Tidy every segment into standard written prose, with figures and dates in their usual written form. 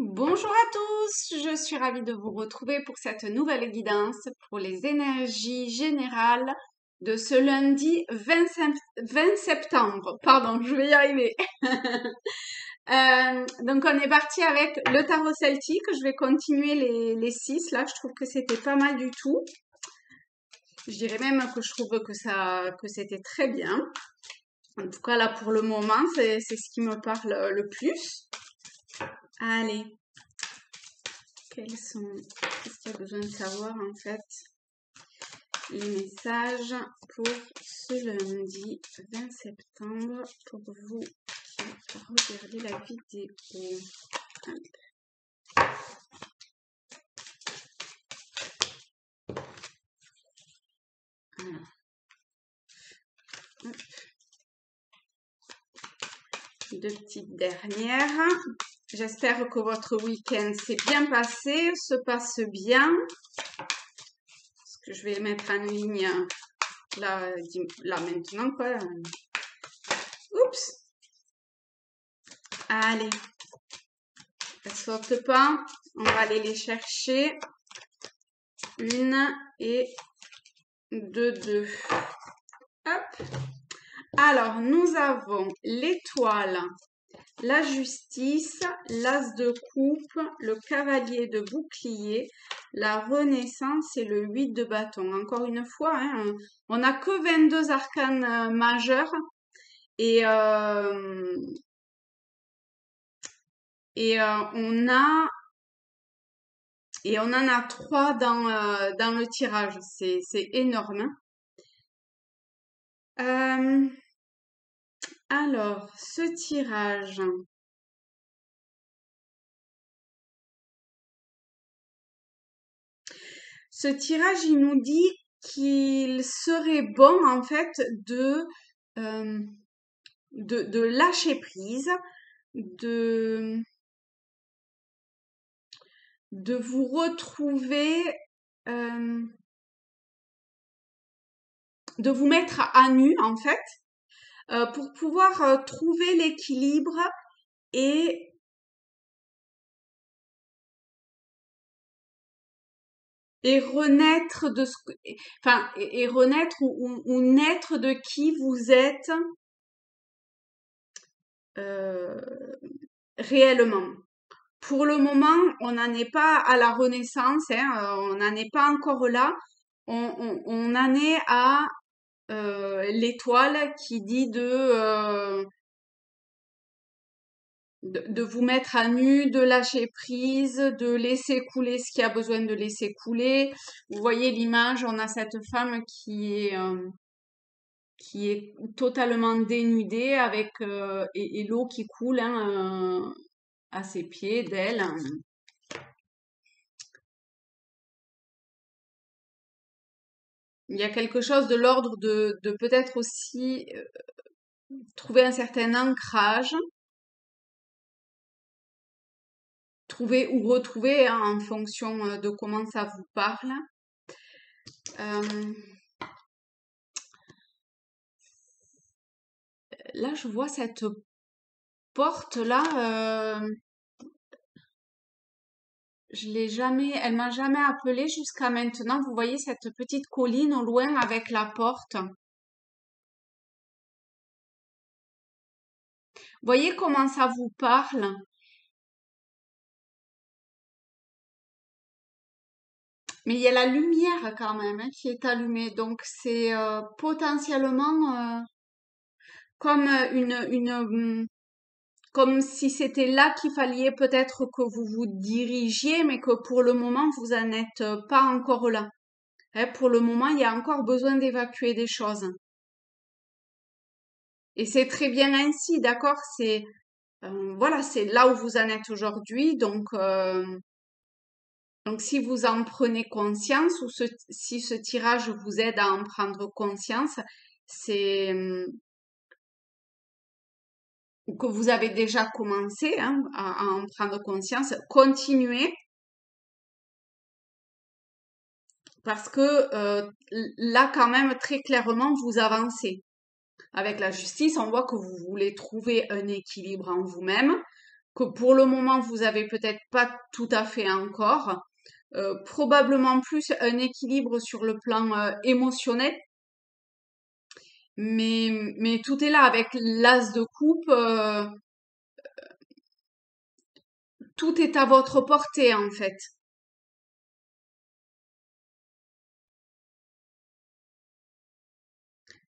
Bonjour à tous, je suis ravie de vous retrouver pour cette nouvelle guidance pour les énergies générales de ce lundi 20 septembre. Pardon, je vais y arriver. Donc on est parti avec le tarot celtique. Je vais continuer les 6 là. Je trouve que c'était pas mal du tout. Je dirais même que je trouve que c'était très bien. En tout cas là pour le moment, c'est ce qui me parle le plus. Allez. Qu'est-ce qu'il y a besoin de savoir en fait? Les messages pour ce lundi 20 septembre pour vous qui regardez la vidéo. Alors, hop. Deux petites dernières. J'espère que votre week-end s'est bien passé, se passe bien. Parce que je vais mettre en ligne là maintenant quoi. Oups. Allez. Elles sautent pas. On va aller les chercher. 1 et 2. Hop. Alors, nous avons l'étoile, la justice, l'as de coupe, le cavalier de bouclier, la renaissance et le 8 de bâton. Encore une fois, hein, on n'a que 22 arcanes majeurs et on en a 3 dans le tirage. C'est énorme. Alors, ce tirage. Ce tirage, il nous dit qu'il serait bon, en fait, de lâcher prise, de vous retrouver, de vous mettre à nu, en fait, pour pouvoir trouver l'équilibre et renaître de et renaître ou naître de qui vous êtes réellement. Pour le moment, on n'en est pas à la renaissance, hein, on n'en est pas encore là. On en est à l'étoile qui dit de vous mettre à nu, de lâcher prise, de laisser couler ce qui a besoin de laisser couler. Vous voyez l'image, on a cette femme qui est totalement dénudée avec et l'eau qui coule hein, à ses pieds d'elle. Il y a quelque chose de l'ordre de peut-être aussi trouver un certain ancrage, trouver ou retrouver hein, en fonction de comment ça vous parle. Là, je vois cette porte-là. Elle m'a jamais appelée jusqu'à maintenant. Vous voyez cette petite colline au loin avec la porte. Voyez comment ça vous parle? Mais il y a la lumière quand même hein, qui est allumée. Donc c'est potentiellement comme comme si c'était là qu'il fallait peut-être que vous vous dirigiez, mais que pour le moment vous n'en êtes pas encore là. Hein, pour le moment, il y a encore besoin d'évacuer des choses. Et c'est très bien ainsi, d'accord? C'est voilà, c'est là où vous en êtes aujourd'hui. Donc si vous en prenez conscience ou si ce tirage vous aide à en prendre conscience, c'est ou que vous avez déjà commencé hein, à en prendre conscience, continuez parce que là quand même très clairement vous avancez. Avec la justice, on voit que vous voulez trouver un équilibre en vous-même. que pour le moment vous avez peut-être pas tout à fait encore. Probablement plus un équilibre sur le plan émotionnel, mais tout est là avec l'as de coupe. Tout est à votre portée en fait.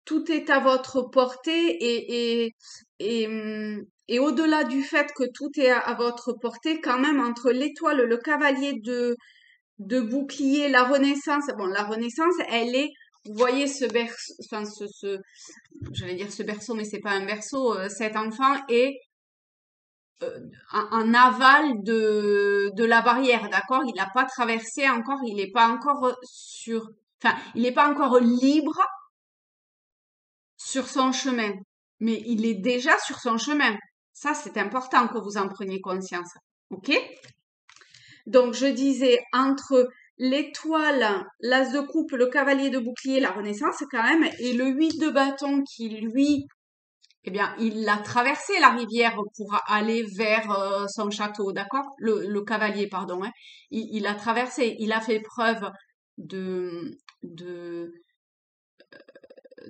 Tout est à votre portée et au-delà du fait que tout est à votre portée, quand même entre l'étoile, le cavalier de bouclier, la Renaissance. Bon, la Renaissance, elle est, vous voyez ce berceau, enfin j'allais dire ce berceau, mais c'est pas un berceau. Cet enfant est en aval de la barrière, d'accord? Il n'a pas traversé encore, il n'est pas encore enfin, il n'est pas encore libre sur son chemin, mais il est déjà sur son chemin. Ça, c'est important que vous en preniez conscience. OK? Donc, je disais, entre l'étoile, l'as de coupe, le cavalier de bouclier, la Renaissance quand même, et le 8 de bâton qui, lui, eh bien, il a traversé la rivière pour aller vers son château, d'accord? Le cavalier, pardon. Hein. Il a traversé, il a fait preuve de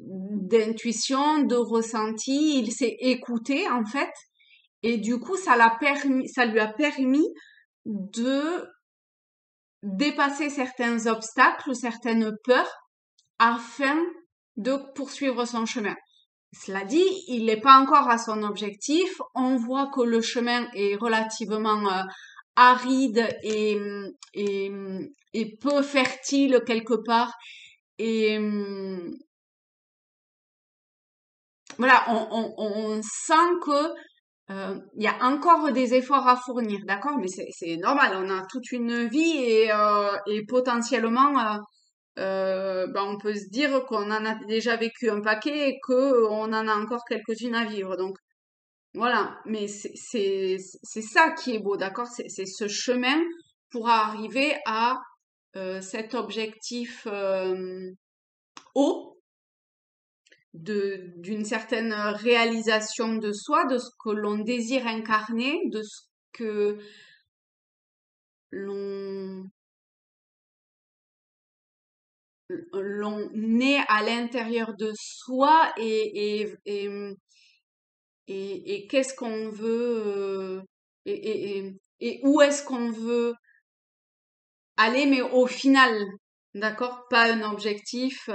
d'intuition, de ressenti, il s'est écouté en fait, et du coup ça lui a permis de dépasser certains obstacles, certaines peurs, afin de poursuivre son chemin. Cela dit, il n'est pas encore à son objectif. On voit que le chemin est relativement aride et, et peu fertile quelque part. Et voilà, on sent que il y a encore des efforts à fournir, d'accord? Mais c'est normal, on a toute une vie et potentiellement, ben, on peut se dire qu'on en a déjà vécu un paquet et qu'on en a encore quelques-unes à vivre. Donc voilà, mais c'est ça qui est beau, d'accord? C'est ce chemin pour arriver à cet objectif haut d'une certaine réalisation de soi, de ce que l'on désire incarner, de ce que l'on l'on est à l'intérieur de soi et qu'est-ce qu'on veut et où est-ce qu'on veut aller, mais au final, d'accord? Pas un objectif.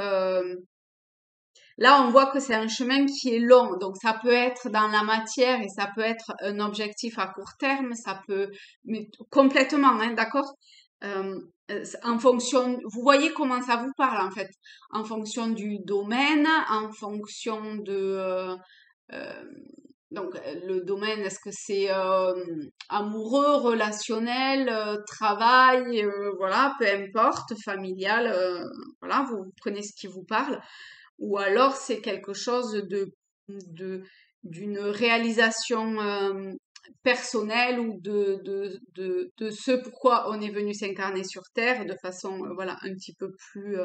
Là, on voit que c'est un chemin qui est long, donc ça peut être dans la matière et ça peut être un objectif à court terme, ça peut, mais complètement, hein, d'accord? En fonction, vous voyez comment ça vous parle en fait, en fonction du domaine, en fonction de, euh, donc le domaine, est-ce que c'est amoureux, relationnel, travail, voilà, peu importe, familial, voilà, vous prenez ce qui vous parle ou alors c'est quelque chose de d'une réalisation personnelle ou de ce pourquoi on est venu s'incarner sur Terre de façon voilà un petit peu plus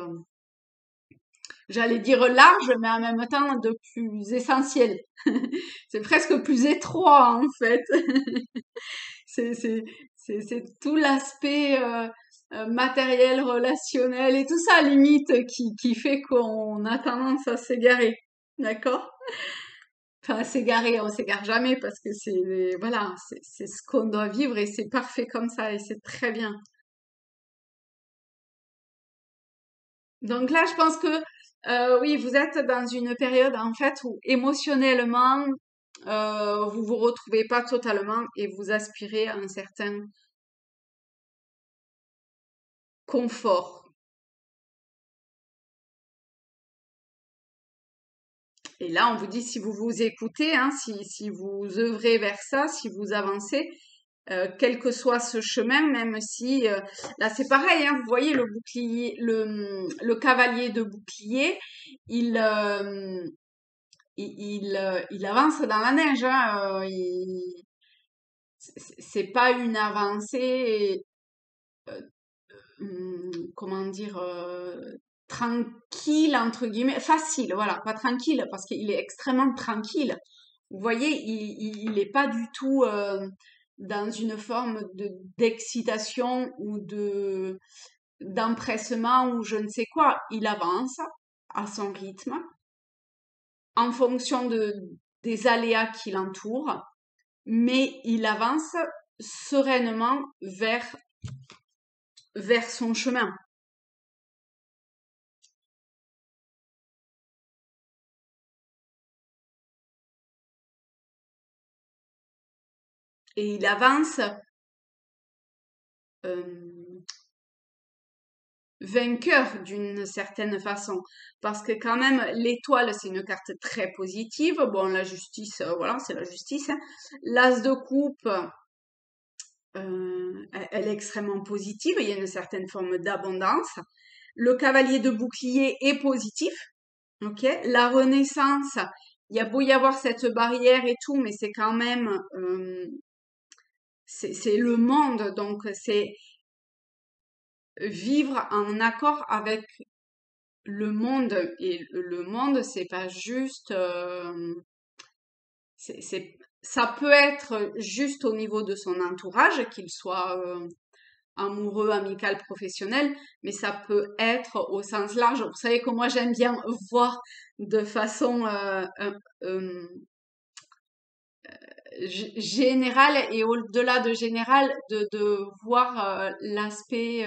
j'allais dire large mais en même temps de plus essentiel. C'est presque plus étroit en fait. c'est c'est c'est tout l'aspect matériel, relationnel et tout ça, limite, qui fait qu'on a tendance à s'égarer. D'accord? Enfin, à s'égarer, on s'égare jamais parce que voilà, c'est ce qu'on doit vivre et c'est parfait comme ça et c'est très bien. Donc là, je pense que, oui, vous êtes dans une période, en fait, où émotionnellement, vous vous retrouvez pas totalement et vous aspirez à un certain confort. Et là, on vous dit si vous vous écoutez, hein, si vous œuvrez vers ça, si vous avancez, quel que soit ce chemin, même si là c'est pareil, hein, vous voyez le bouclier, le cavalier de bouclier, il il avance dans la neige, hein, c'est pas une avancée, comment dire, tranquille entre guillemets, facile, voilà, pas tranquille parce qu'il est extrêmement tranquille. Vous voyez, il est pas du tout. dans une forme d'excitation ou d'empressement ou je ne sais quoi. Il avance à son rythme en fonction des aléas qui l'entourent, mais il avance sereinement vers son chemin. Et il avance vainqueur d'une certaine façon. Parce que quand même, l'étoile, c'est une carte très positive. Bon, la justice, voilà, c'est la justice, hein. L'as de coupe, elle est extrêmement positive. Il y a une certaine forme d'abondance. Le cavalier de bouclier est positif. Ok. La renaissance, il y a beau y avoir cette barrière et tout, mais c'est quand même, c'est le monde. Donc, c'est vivre en accord avec le monde. Et le monde, c'est pas juste, ça peut être juste au niveau de son entourage, qu'il soit amoureux, amical, professionnel, mais ça peut être au sens large. Vous savez que moi j'aime bien voir de façon générale et au-delà de général, de voir l'aspect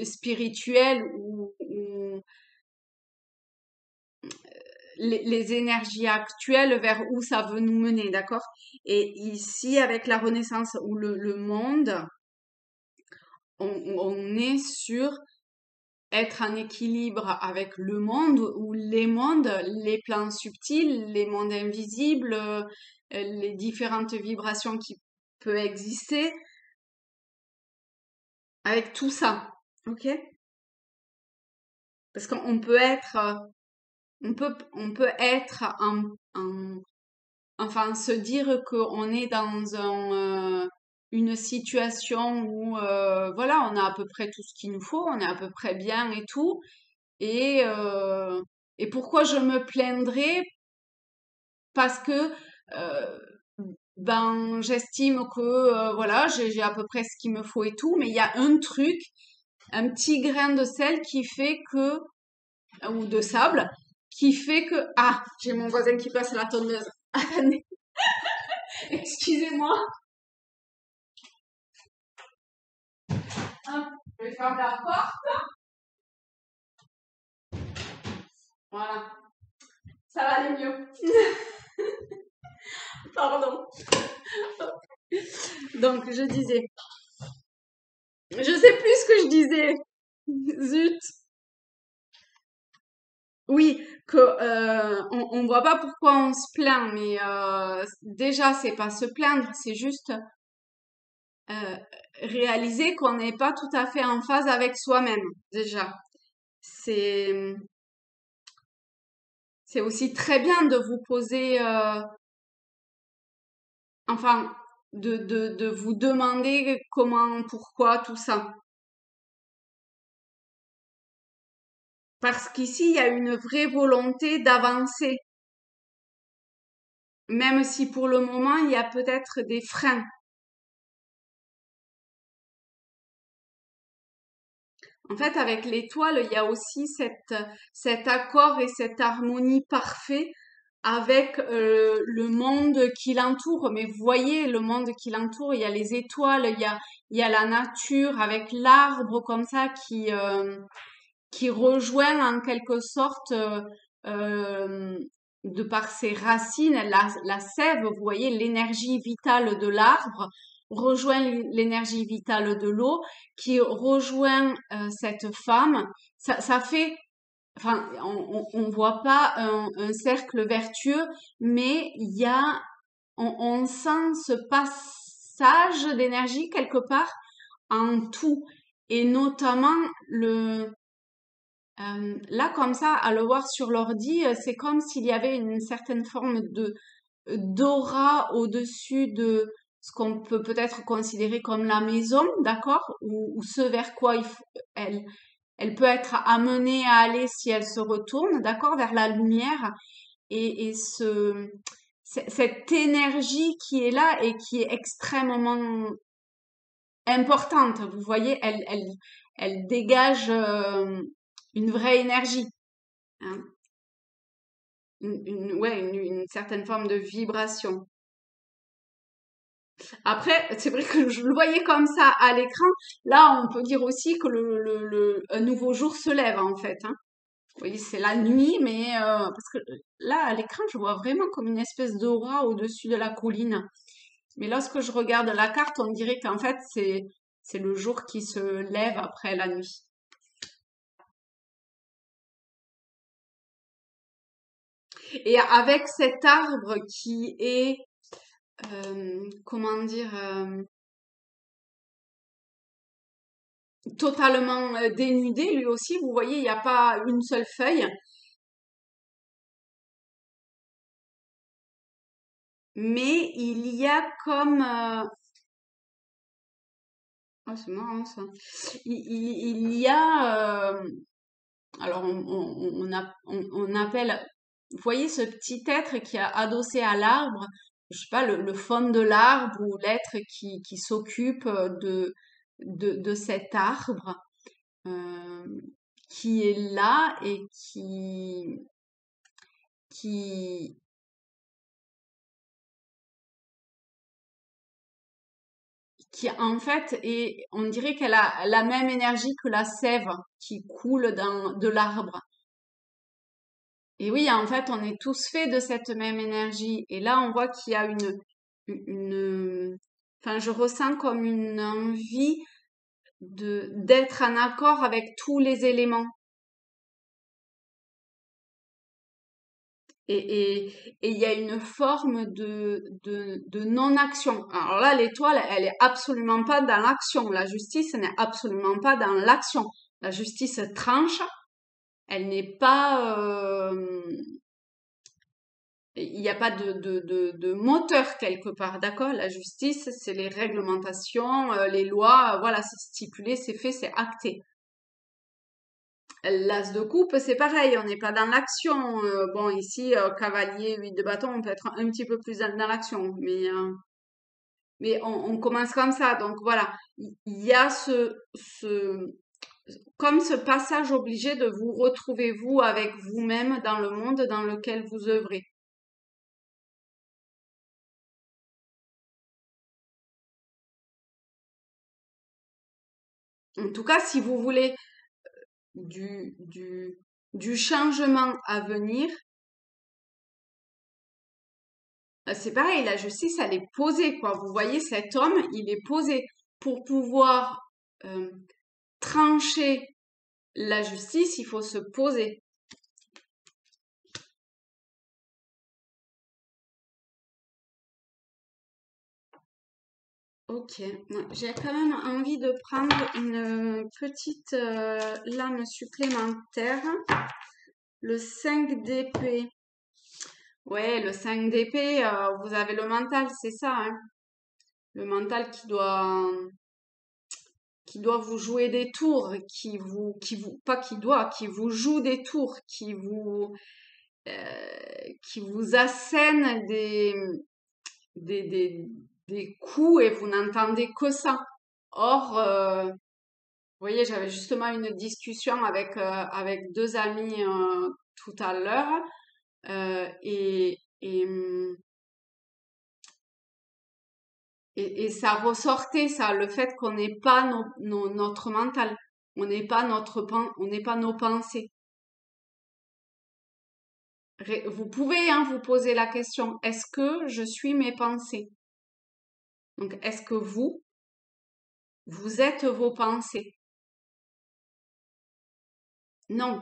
spirituel ou les énergies actuelles vers où ça veut nous mener, d'accord? Et ici, avec la Renaissance ou le monde, on est sur être en équilibre avec le monde ou les mondes, les plans subtils, les mondes invisibles, les différentes vibrations qui peuvent exister, avec tout ça, ok? Parce qu'on peut être, on peut être enfin, se dire qu'on est dans une situation où, voilà, on a à peu près tout ce qu'il nous faut, on est à peu près bien et tout. Et, euh, et pourquoi je me plaindrais? Parce que, euh, ben, j'estime que, voilà, j'ai à peu près ce qu'il me faut et tout, mais il y a un truc, un petit grain de sel qui fait que, ou de sable, qui fait que, ah, j'ai mon voisin qui passe la tondeuse. Attendez, excusez-moi. Hop, je vais fermer la porte. Voilà, ça va aller mieux. Pardon. Donc, je disais. Je sais plus ce que je disais. Zut. Oui, que on voit pas pourquoi on se plaint, mais déjà c'est pas se plaindre, c'est juste euh, réaliser qu'on n'est pas tout à fait en phase avec soi-même. Déjà, c'est c'est aussi très bien de vous poser, enfin, de vous demander comment, pourquoi, tout ça. Parce qu'ici, il y a une vraie volonté d'avancer, même si pour le moment, il y a peut-être des freins. En fait, avec l'étoile, il y a aussi cet accord et cette harmonie parfait avec le monde qui l'entoure. Mais vous voyez, le monde qui l'entoure, il y a les étoiles, il y a la nature avec l'arbre comme ça qui rejoint en quelque sorte, euh, de par ses racines, la sève, vous voyez, l'énergie vitale de l'arbre rejoint l'énergie vitale de l'eau, qui rejoint cette femme. Ça fait, enfin, on voit pas un cercle vertueux, mais il y a, on sent ce passage d'énergie quelque part en tout, et notamment là, comme ça, à le voir sur l'ordi, c'est comme s'il y avait une certaine forme de d'aura au-dessus de ce qu'on peut peut-être considérer comme la maison, d'accord? Ou ce vers quoi elle, elle peut être amenée à aller si elle se retourne, d'accord? Vers la lumière. Et cette énergie qui est là et qui est extrêmement importante. Vous voyez, elle dégage une vraie énergie, hein, ouais, une certaine forme de vibration. Après, c'est vrai que je le voyais comme ça à l'écran. Là, on peut dire aussi que un nouveau jour se lève en fait, hein. Vous voyez, c'est la nuit, mais parce que là, à l'écran, je vois vraiment comme une espèce d'aura au-dessus de la colline. Mais lorsque je regarde la carte, on dirait qu'en fait, c'est le jour qui se lève après la nuit. Et avec cet arbre qui est, comment dire, totalement dénudé, lui aussi, vous voyez, il n'y a pas une seule feuille, mais il y a comme, oh, c'est marrant ça. Il y a, alors on appelle, vous voyez ce petit être qui est adossé à l'arbre, je sais pas, le fond de l'arbre ou l'être qui s'occupe de cet arbre, euh, qui est là et qui, qui en fait est, on dirait qu'elle a la même énergie que la sève qui coule de l'arbre. Et oui, en fait, on est tous faits de cette même énergie. Et là, on voit qu'il y a enfin, je ressens comme une envie d'être en accord avec tous les éléments. Et il y a une forme de non-action. Alors là, l'étoile, elle est absolument pas dans l'action. La justice n'est absolument pas dans l'action. La justice tranche, elle n'est pas, il n'y a pas de moteur quelque part, d'accord? La justice, c'est les réglementations, les lois, voilà, c'est stipulé, c'est fait, c'est acté. L'as de coupe, c'est pareil, on n'est pas dans l'action. Bon, ici, cavalier, 8 de bâton, on peut être un petit peu plus dans l'action, mais on commence comme ça. Donc voilà, il y a comme ce passage obligé de vous retrouver vous avec vous-même dans le monde dans lequel vous œuvrez. En tout cas, si vous voulez du, du, du changement à venir, c'est pareil, la justice, elle est posée, quoi. Vous voyez, cet homme, il est posé pour pouvoir euh, trancher la justice, il faut se poser. Ok, ouais, j'ai quand même envie de prendre une petite lame supplémentaire. Le 5 d'épée. Ouais, le 5 d'épée, vous avez le mental, c'est ça, hein. Le mental qui doit vous jouer des tours, pas qui doit, qui vous joue des tours, qui vous assène des, des, des coups et vous n'entendez que ça. Or, vous voyez, j'avais justement une discussion avec deux amis tout à l'heure et ça ressortait ça, le fait qu'on n'est pas notre mental, on n'est pas on n'est pas nos pensées. Vous pouvez hein, vous poser la question, est-ce que je suis mes pensées? Donc, est-ce que vous êtes vos pensées? Non.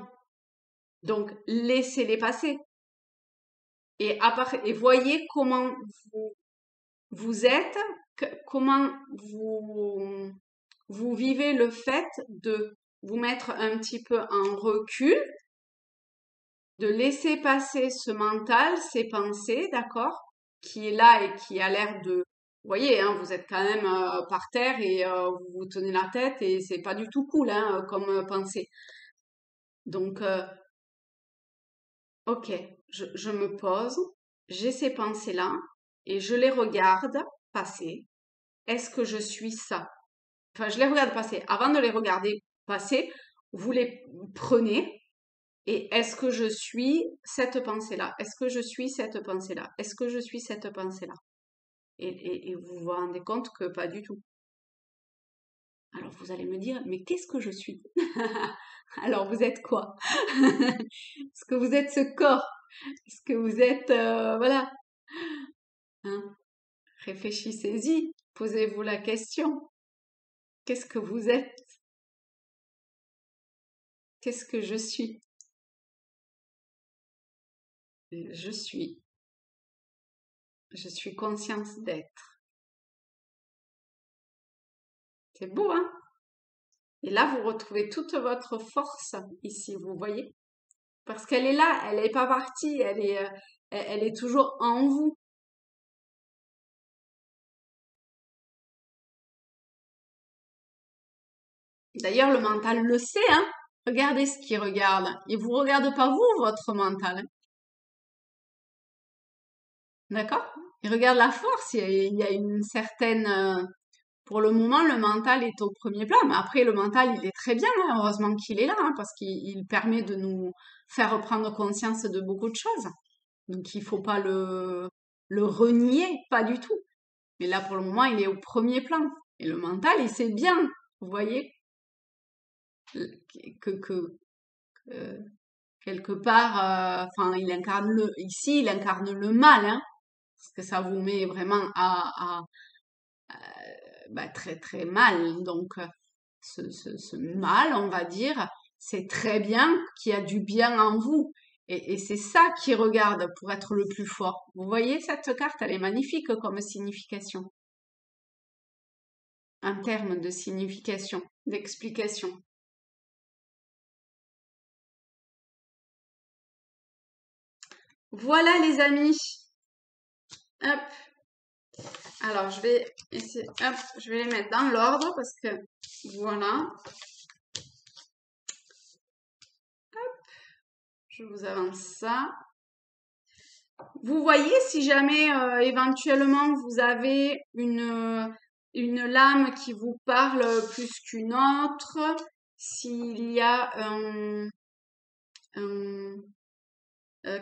Donc, laissez-les passer. Et voyez comment vous, vous êtes, comment vous vivez le fait de vous mettre un petit peu en recul, de laisser passer ce mental, ces pensées, d'accord, qui est là et qui a l'air de, vous voyez, hein, vous êtes quand même par terre et vous vous tenez la tête et c'est pas du tout cool, hein, comme pensée. Donc, ok, je me pose, j'ai ces pensées-là et je les regarde passer. Est-ce que je suis ça? Enfin, je les regarde passer. Avant de les regarder passer, vous les prenez et est-ce que je suis cette pensée-là? Est-ce que je suis cette pensée-là? Est-ce que je suis cette pensée-là? Et vous vous rendez compte que pas du tout. Alors vous allez me dire, mais qu'est-ce que je suis? Alors vous êtes quoi? Est-ce que vous êtes ce corps? Est-ce que vous êtes, voilà, hein? Réfléchissez-y, posez-vous la question. Qu'est-ce que vous êtes? Qu'est-ce que je suis? Je suis. Je suis conscience d'être. C'est beau, hein? Et là, vous retrouvez toute votre force ici, vous voyez? Parce qu'elle est là, elle n'est pas partie, elle est toujours en vous. D'ailleurs, le mental le sait, hein? Regardez ce qu'il regarde. Il vous regarde pas vous, votre mental, hein. D'accord? Il regarde la force. Il y a une certaine, pour le moment, le mental est au premier plan. Mais après, le mental, il est très bien, hein. Heureusement qu'il est là, hein, parce qu'il permet de nous faire prendre conscience de beaucoup de choses. Donc, il faut pas le renier, pas du tout. Mais là, pour le moment, il est au premier plan. Et le mental, il sait bien, vous voyez, que euh, quelque part, enfin, ici, il incarne le mal, hein, parce que ça vous met vraiment bah, très très mal. Donc, ce mal, on va dire, c'est très bien qu'il y a du bien en vous. Et c'est ça qui regarde pour être le plus fort. Vous voyez, cette carte, elle est magnifique comme signification, en termes de signification, d'explication. Voilà les amis. Hop. Alors je vais essayer, hop, je vais les mettre dans l'ordre parce que voilà. Je vous avance ça. Vous voyez si jamais éventuellement vous avez une lame qui vous parle plus qu'une autre, s'il y a un,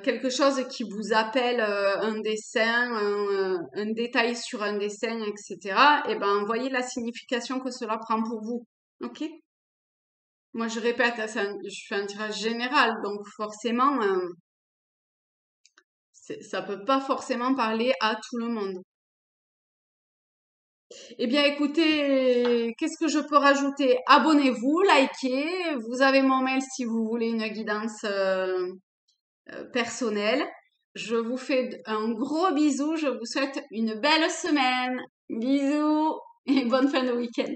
quelque chose qui vous appelle un dessin, un détail sur un dessin, etc. Et ben, voyez la signification que cela prend pour vous. Ok? Moi, je répète, je fais un tirage général, donc forcément, ça peut pas forcément parler à tout le monde. Eh bien, écoutez, qu'est-ce que je peux rajouter? Abonnez-vous, likez. Vous avez mon mail si vous voulez une guidance personnelle. Je vous fais un gros bisou. Je vous souhaite une belle semaine. Bisous et bonne fin de week-end.